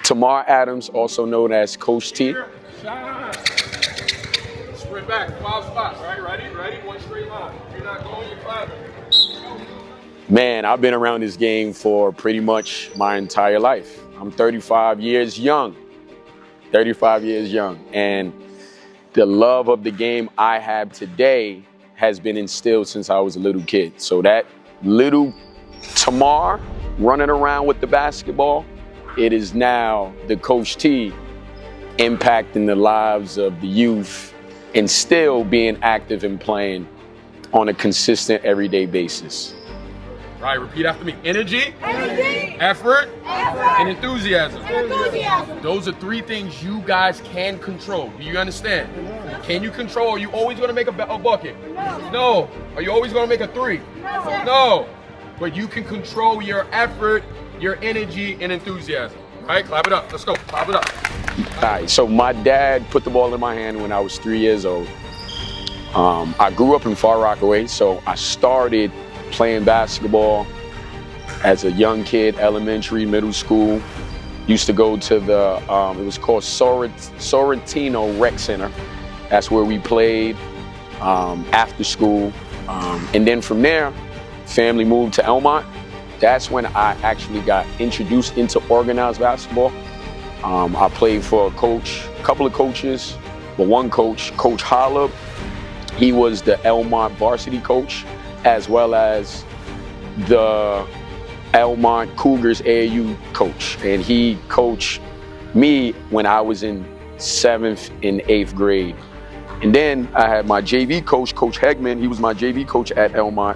Tamar Adams, also known as Coach T. Sprint back, 5 spots, right? Ready? One straight line. If you're not going, you're clapping. Man, I've been around this game for pretty much my entire life. I'm 35 years young. 35 years young. And the love of the game I have today has been instilled since I was a little kid. So that little Tamar running around with the basketball, it is now the Coach T impacting the lives of the youth and still being active and playing on a consistent everyday basis. Right, repeat after me. Energy, effort, and enthusiasm. Those are 3 things you guys can control. Do you understand? Can you control? Are you always going to make a bucket? No. Are you always going to make a 3? No. But you can control your effort, your energy, and enthusiasm. All right, clap it up. Let's go. Clap it up. All right, so my dad put the ball in my hand when I was 3 years old. I grew up in Far Rockaway, so I started playing basketball as a young kid, elementary, middle school. Used to go to the, it was called Sorrentino Rec Center. That's where we played after school. And then from there, family moved to Elmont. That's when I actually got introduced into organized basketball. I played for a couple of coaches, but one coach, Coach Hollop. He was the Elmont varsity coach, as well as the Elmont Cougars AAU coach. And he coached me when I was in 7th and 8th grade. And then I had my JV coach, Coach Hegman. He was my JV coach at Elmont,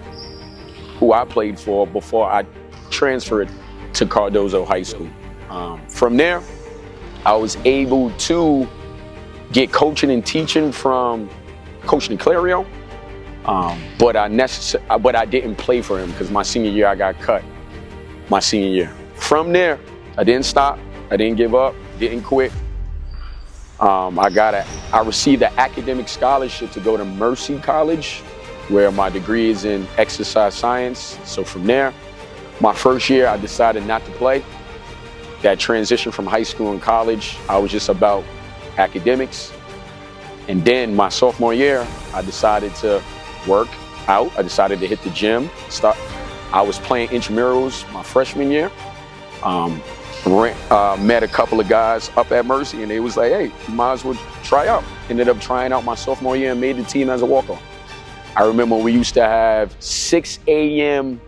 who I played for before I transferred to Cardozo High School. From there, I was able to get coaching and teaching from Coach Niclario. But I didn't play for him because my senior year I got cut. My senior year. From there, I didn't stop. I didn't give up. Didn't quit. I received an academic scholarship to go to Mercy College, where my degree is in exercise science. So from there, my first year I decided not to play. That transition from high school and college, I was just about academics. And then my sophomore year, I decided to work out. I decided to hit the gym. I was playing intramurals my freshman year. Met a couple of guys up at Mercy, and they was like, hey, you might as well try out. Ended up trying out my sophomore year and made the team as a walk-on. I remember we used to have 6 a.m.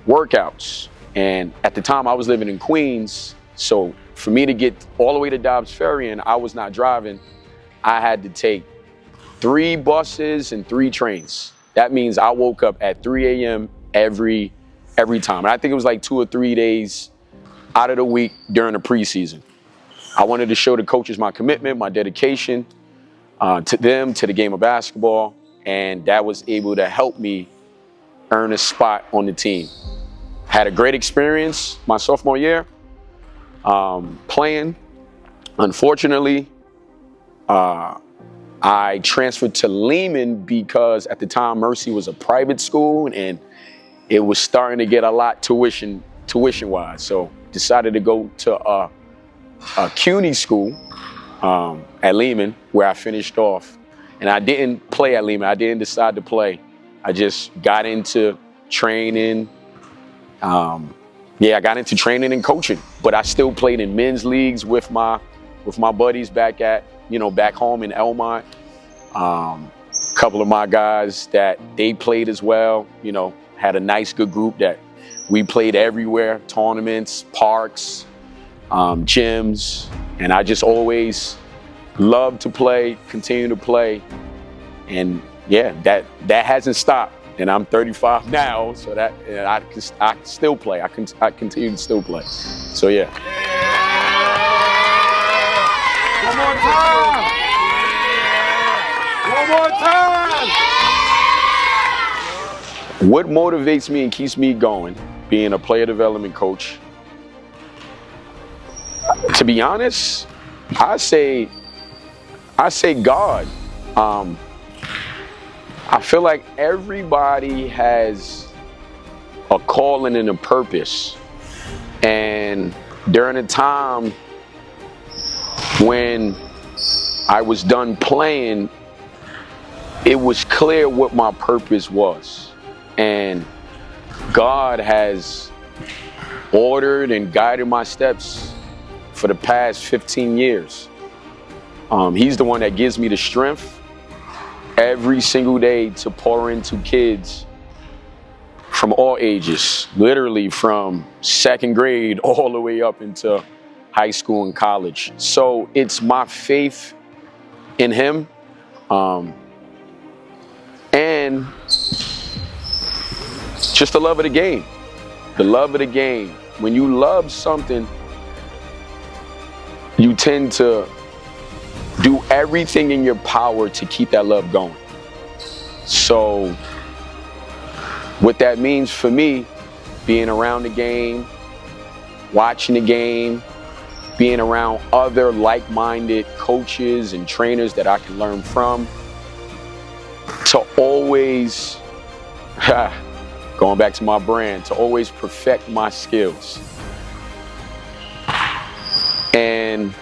workouts. And at the time I was living in Queens. So for me to get all the way to Dobbs Ferry, and I was not driving, I had to take 3 buses and 3 trains. That means I woke up at 3 a.m. every time. And I think it was like 2 or 3 days out of the week during the preseason. I wanted to show the coaches my commitment, my dedication to them, to the game of basketball. And that was able to help me earn a spot on the team. Had a great experience my sophomore year playing. Unfortunately, I transferred to Lehman because at the time Mercy was a private school and it was starting to get a lot tuition-wise. So decided to go to a CUNY school at Lehman, where I finished off. And I didn't play at Lehman. I didn't decide to play. I just got into training. I got into training and coaching, but I still played in men's leagues with my buddies back home in Elmont. Couple of my guys that they played as well, had a nice, good group that we played everywhere, tournaments, parks, gyms, and I just always loved to play, continue to play. And yeah, that hasn't stopped. And I'm 35 now, so that I still play. I continue to still play. So yeah. One more time. One more time. What motivates me and keeps me going, being a player development coach? To be honest, I say God. I feel like everybody has a calling and a purpose. And during a time when I was done playing, it was clear what my purpose was. And God has ordered and guided my steps for the past 15 years. He's the one that gives me the strength every single day to pour into kids from all ages, literally from second grade all the way up into high school and college. So it's my faith in him, and just the love of the game. The love of the game. When you love something, you tend to do everything in your power to keep that love going. So what that means for me, being around the game, watching the game, being around other like-minded coaches and trainers that I can learn from, to always, going back to my brand, to always perfect my skills. And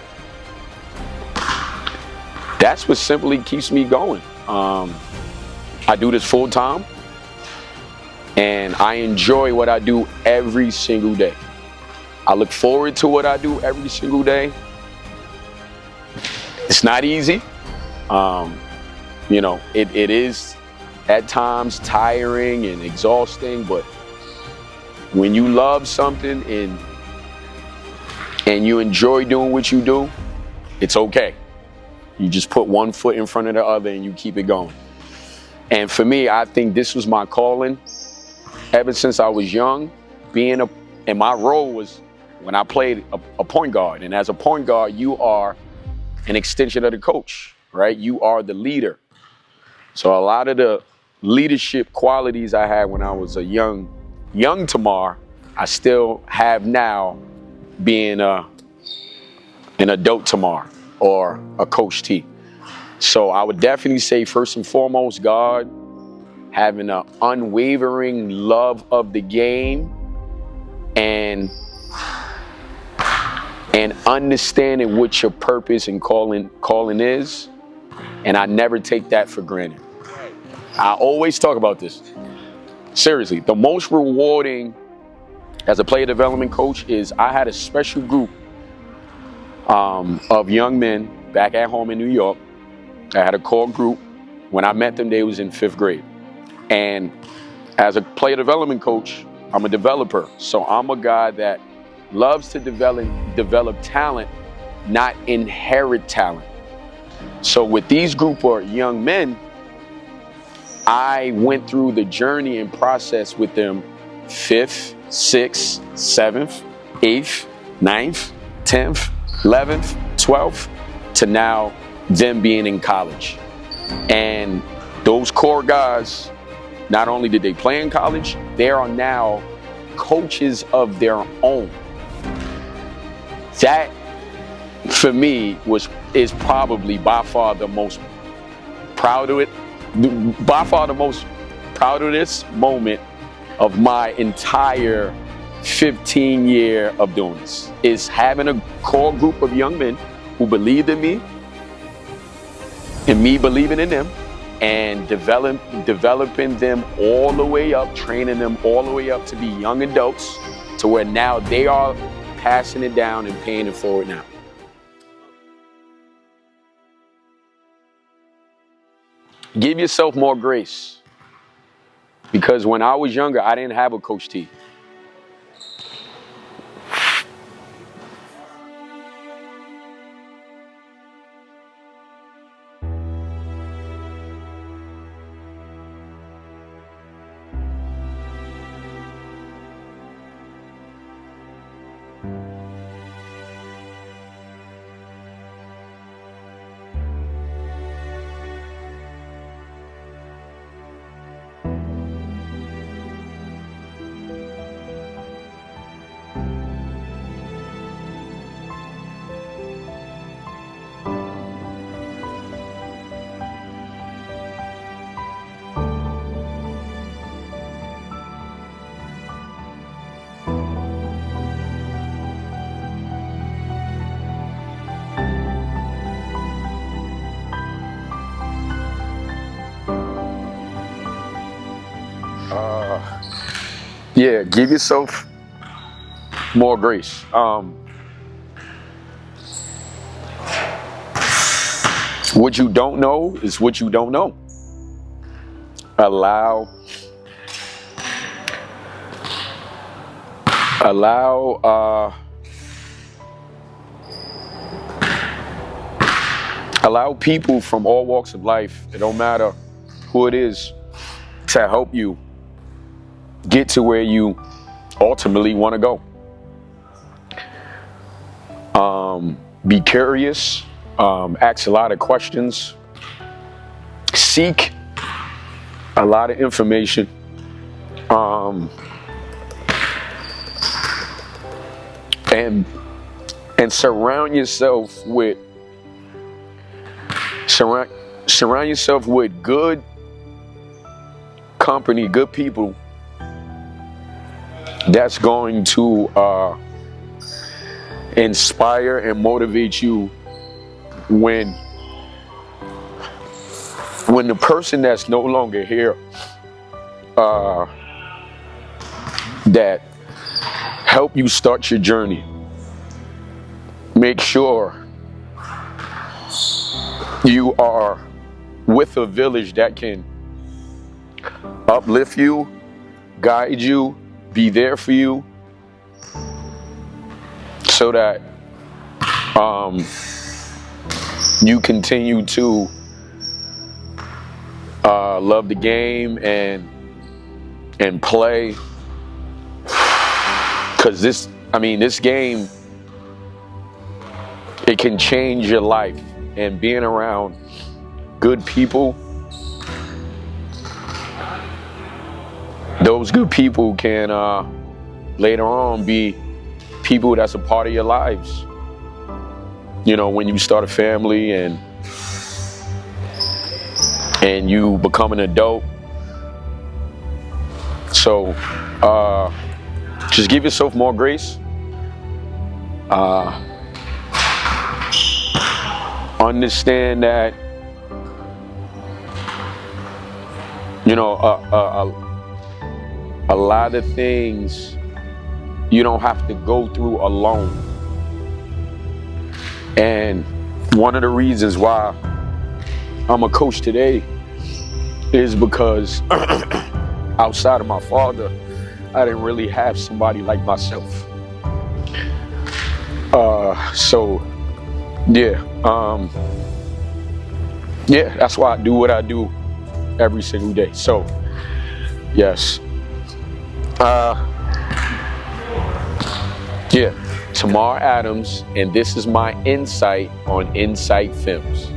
that's what simply keeps me going. I do this full time, and I enjoy what I do every single day. I look forward to what I do every single day. It's not easy. It is at times tiring and exhausting, but when you love something and you enjoy doing what you do, it's okay. You just put one foot in front of the other and you keep it going. And for me, I think this was my calling ever since I was young. And my role was when I played a point guard. And as a point guard, you are an extension of the coach, right? You are the leader. So a lot of the leadership qualities I had when I was a young Tamar, I still have now, being an adult Tamar or a Coach T. So I would definitely say, first and foremost, God, having an unwavering love of the game and understanding what your purpose and calling is. And I never take that for granted. I always talk about this. Seriously, the most rewarding as a player development coach is I had a special group of young men back at home in New York. I had a core group. When I met them, they was in 5th grade. And as a player development coach, I'm a developer. So I'm a guy that loves to develop talent, not inherit talent. So with these group of young men, I went through the journey and process with them 5th, 6th, 7th, 8th, 9th, 10th, 11th, 12th, to now them being in college. And those core guys, not only did they play in college, they are now coaches of their own. That, for me, is probably by far the most proud of it. By far the most proud of this moment of my entire 15 year of doing this, is having a core group of young men who believed in me and me believing in them, and developing them all the way up, training them all the way up to be young adults, to where now they are passing it down and paying it forward now. Give yourself more grace. Because when I was younger, I didn't have a Coach T. yeah, give yourself more grace. What you don't know is what you don't know. Allow people from all walks of life, it don't matter who it is, to help you get to where you ultimately want to go. Be curious, ask a lot of questions, seek a lot of information, and surround yourself with good company, good people that's going to inspire and motivate you when the person that's no longer here that help you start your journey. Make sure you are with a village that can uplift you, guide you, be there for you, so that you continue to love the game and play. Because this game, it can change your life, and being around good people, those good people can later on be people that's a part of your lives. You know, when you start a family and you become an adult. So just give yourself more grace. Understand that, you know, a lot of things you don't have to go through alone. And one of the reasons why I'm a coach today is because outside of my father, I didn't really have somebody like myself. That's why I do what I do every single day. So, yes. Tamar Adams, and this is my insight on Insight Films.